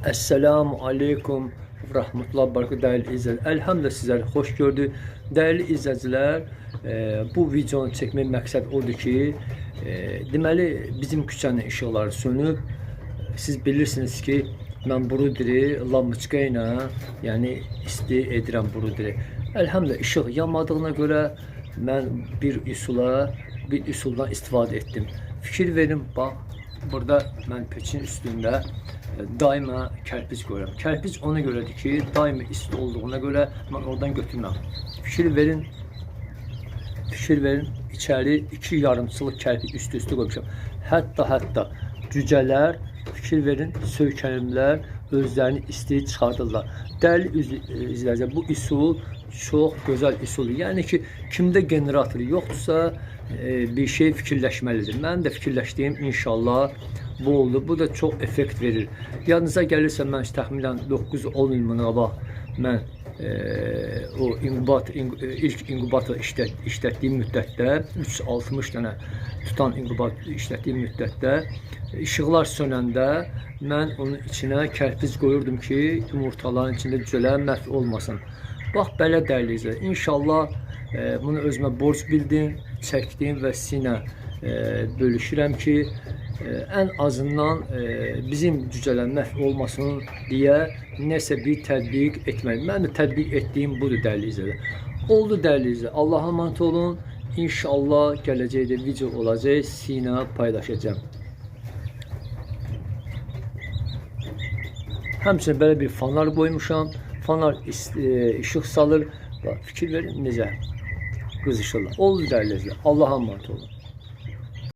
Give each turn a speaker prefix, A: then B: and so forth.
A: Esselamu Aleyküm Rahmetullah Barakı değerli izleyiciler. Elhamdülillah sizleri hoş gördük. Değerli izleyiciler, bu videonu çekmək məqsəd odur ki, deməli bizim küçənin ışıqları sönüb. Siz bilirsiniz ki, mən Bruderi lampoçka ilə, yəni isti edirəm Bruderi. Elhamdülillah ışıq yanmadığına görə mən bir üsuldan istifadə etdim. Fikir verin, bax, burada mən peçin üstündə daima kərpic qoyuram. Kərpic ona görədir ki, daima isti olduğuna görə mən oradan götürməm. Fikir verin, içəri 2 yarımçılıq kərpic üstü qoymuşam. Hətta cücələr, fikir verin, söykənimlər özlərini isti çıxardırlar. Dəyərli izləyicilər, bu üsul çox gözəl üsuldur. Yəni ki, kimdə generatoru yoxdursa bir şey fikirləşməlidir. Mən də fikirləşdiyim inşallah bu oldu. Bu da çox effekt verir. Yanınıza gəlirsə, mən təxminən 9-10 il qabaq mən ilk inkubator işlətdiyim müddətdə 360 dənə tutan inkubator işlətdiyim müddətdə işıqlar sönəndə mən onun içinə kərpic qoyurdum ki, yumurtaların içində cücələr məhv olmasın. Bax, belə dəyərli izləyicilər. İnşallah bunu özümə borc bildim, çəkdim və sizinlə bölüşürəm ki, ən azından bizim cücələr məhv olmasın deyə nəsə bir tətbiq etməliyim. Mən də tətbiq etdiyim budur dəyərli izləyicilər. Oldu dəyərli izləyicilər. Allah'a emanet olun. İnşallah gələcəkdə video olacaq, sizinlə paylaşacağım. Həmçinin belə bir fanlar qoymuşam. Fanlar işıq salır. Fikir verin necə qızışırlar. Oldu dəyərli izləyicilər. Allah'a emanet olun.